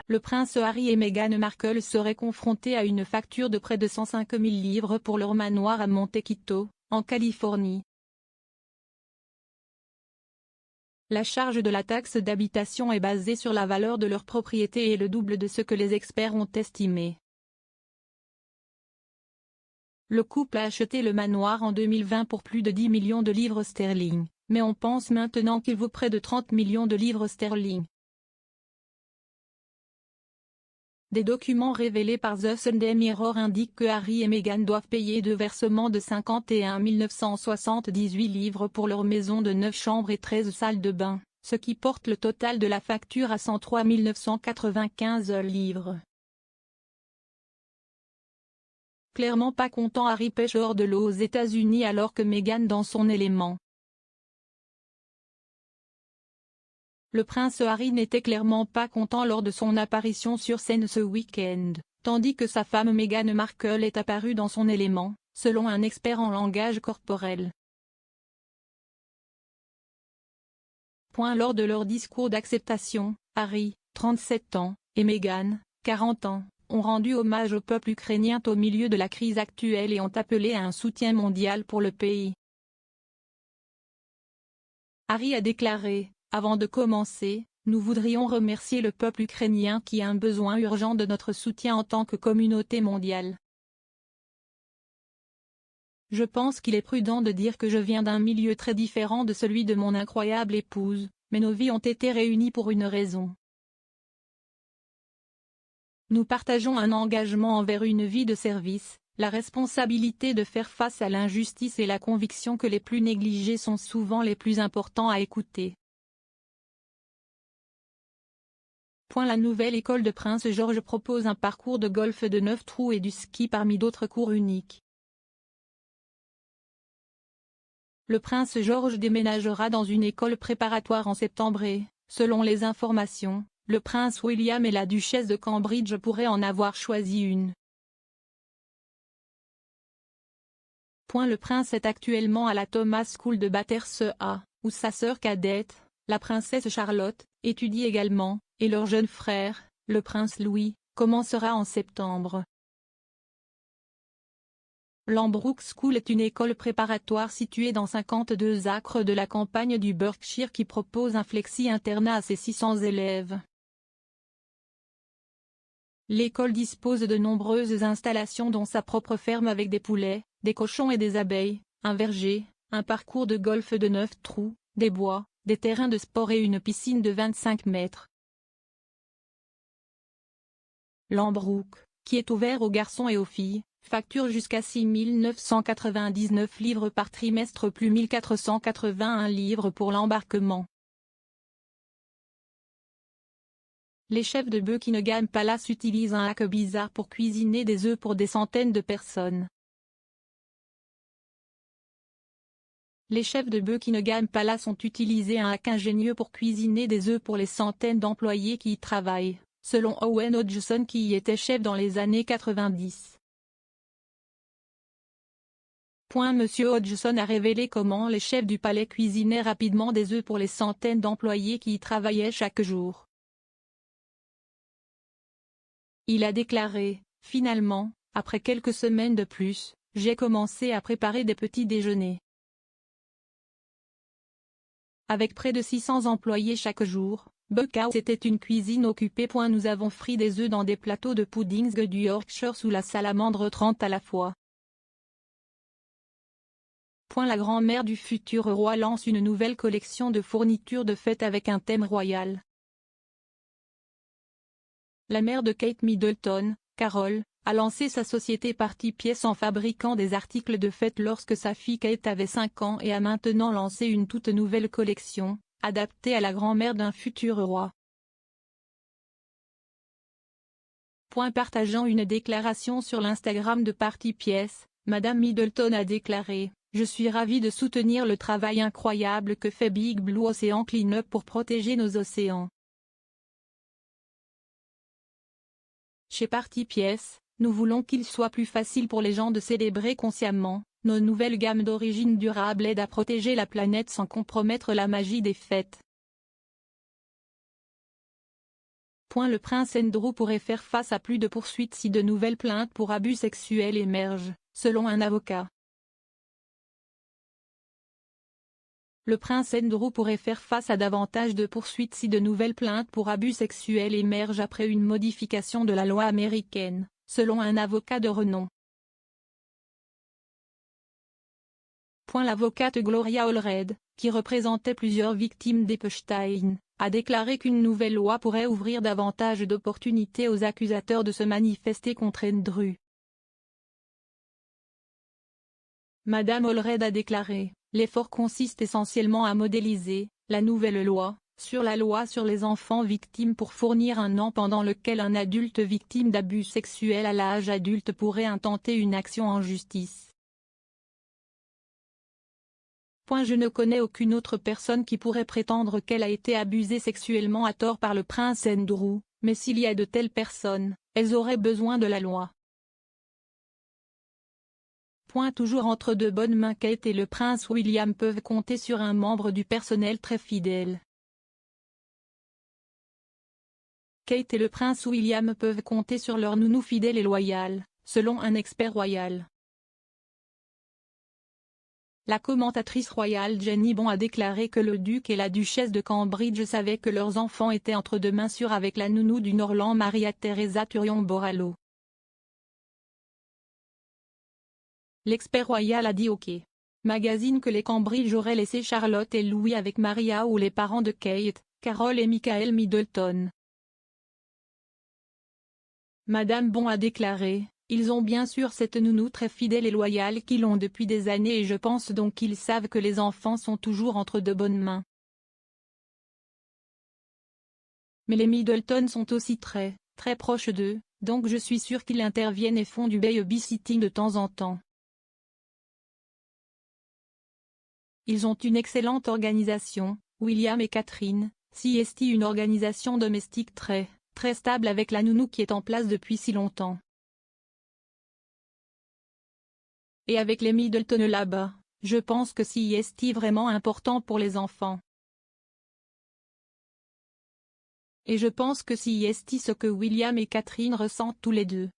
Le prince Harry et Meghan Markle seraient confrontés à une facture de près de 105 000 livres pour leur manoir à Montecito, en Californie. La charge de la taxe d'habitation est basée sur la valeur de leur propriété et le double de ce que les experts ont estimé. Le couple a acheté le manoir en 2020 pour plus de 10 millions de livres sterling, mais on pense maintenant qu'il vaut près de 30 millions de livres sterling. Des documents révélés par The Sunday Mirror indiquent que Harry et Meghan doivent payer deux versements de 51 978 livres pour leur maison de 9 chambres et 13 salles de bain, ce qui porte le total de la facture à 103 995 livres. Clairement pas content, Harry pêche hors de l'eau aux États-Unis alors que Meghan dans son élément. Le prince Harry n'était clairement pas content lors de son apparition sur scène ce week-end, tandis que sa femme Meghan Markle est apparue dans son élément, selon un expert en langage corporel. Lors de leur discours d'acceptation, Harry, 37 ans, et Meghan, 40 ans, ont rendu hommage au peuple ukrainien au milieu de la crise actuelle et ont appelé à un soutien mondial pour le pays. Harry a déclaré: « Avant de commencer, nous voudrions remercier le peuple ukrainien qui a un besoin urgent de notre soutien en tant que communauté mondiale. Je pense qu'il est prudent de dire que je viens d'un milieu très différent de celui de mon incroyable épouse, mais nos vies ont été réunies pour une raison. Nous partageons un engagement envers une vie de service, la responsabilité de faire face à l'injustice et la conviction que les plus négligés sont souvent les plus importants à écouter. » La nouvelle école de Prince George propose un parcours de golf de 9 trous et du ski parmi d'autres cours uniques. Le prince George déménagera dans une école préparatoire en septembre et, selon les informations, le prince William et la duchesse de Cambridge pourraient en avoir choisi une. Le prince est actuellement à la Thomas School de Battersea, où sa sœur cadette, la princesse Charlotte, étudie également, et leur jeune frère, le prince Louis, commencera en septembre. Lambrook School est une école préparatoire située dans 52 acres de la campagne du Berkshire qui propose un flexi-internat à ses 600 élèves. L'école dispose de nombreuses installations dont sa propre ferme avec des poulets, des cochons et des abeilles, un verger, un parcours de golf de 9 trous, des bois, des terrains de sport et une piscine de 25 mètres. Lambrook, qui est ouvert aux garçons et aux filles, facture jusqu'à 6 999 livres par trimestre plus 1 481 livres pour l'embarquement. Les chefs de Buckingham Palace utilisent un hack bizarre pour cuisiner des œufs pour des centaines de personnes. Les chefs de Buckingham Palace ont utilisé un hack ingénieux pour cuisiner des œufs pour les centaines d'employés qui y travaillent, selon Owen Hodgson qui y était chef dans les années 90. Monsieur Hodgson a révélé comment les chefs du palais cuisinaient rapidement des œufs pour les centaines d'employés qui y travaillaient chaque jour. Il a déclaré: « Finalement, après quelques semaines de plus, j'ai commencé à préparer des petits déjeuners. Avec près de 600 employés chaque jour, Buckhouse était une cuisine occupée. Nous avons frit des œufs dans des plateaux de puddings du Yorkshire sous la salamandre 30 à la fois. » La grand-mère du futur roi lance une nouvelle collection de fournitures de fête avec un thème royal. La mère de Kate Middleton, Carol, a lancé sa société Party Pièce en fabriquant des articles de fête lorsque sa fille Kate avait 5 ans et a maintenant lancé une toute nouvelle collection, adaptée à la grand-mère d'un futur roi. Partageant une déclaration sur l'Instagram de Party Pièce, Madame Middleton a déclaré: « Je suis ravie de soutenir le travail incroyable que fait Big Blue Ocean Cleanup pour protéger nos océans. Chez Party Pièce, nous voulons qu'il soit plus facile pour les gens de célébrer consciemment. Nos nouvelles gammes d'origine durable aident à protéger la planète sans compromettre la magie des fêtes. » Le prince Andrew pourrait faire face à plus de poursuites si de nouvelles plaintes pour abus sexuels émergent, selon un avocat. Le prince Andrew pourrait faire face à davantage de poursuites si de nouvelles plaintes pour abus sexuels émergent après une modification de la loi américaine, selon un avocat de renom. L'avocate Gloria Allred, qui représentait plusieurs victimes d'Epstein, a déclaré qu'une nouvelle loi pourrait ouvrir davantage d'opportunités aux accusateurs de se manifester contre Andrew. Madame Allred a déclaré: l'effort consiste essentiellement à modéliser la nouvelle loi sur la loi sur les enfants victimes pour fournir un an pendant lequel un adulte victime d'abus sexuels à l'âge adulte pourrait intenter une action en justice. Je ne connais aucune autre personne qui pourrait prétendre qu'elle a été abusée sexuellement à tort par le prince Andrew, mais s'il y a de telles personnes, elles auraient besoin de la loi. Toujours entre de bonnes mains, Kate et le prince William peuvent compter sur un membre du personnel très fidèle. Kate et le prince William peuvent compter sur leur nounou fidèle et loyal, selon un expert royal. La commentatrice royale Jenny Bond a déclaré que le duc et la duchesse de Cambridge savaient que leurs enfants étaient entre de mains sûres avec la nounou du Norland Maria Theresa Turion-Borrallo. L'expert royal a dit OK Magazine que les Cambridge auraient laissé Charlotte et Louis avec Maria ou les parents de Kate, Carol et Michael Middleton. Madame Bond a déclaré: ils ont bien sûr cette nounou très fidèle et loyale qu'ils ont depuis des années et je pense donc qu'ils savent que les enfants sont toujours entre de bonnes mains. Mais les Middleton sont aussi très proches d'eux, donc je suis sûr qu'ils interviennent et font du babysitting de temps en temps. Ils ont une excellente organisation, William et Catherine, CST, une organisation domestique très stable avec la nounou qui est en place depuis si longtemps. Et avec les Middleton là-bas, je pense que CST vraiment important pour les enfants. Et je pense que CST ce que William et Catherine ressentent tous les deux.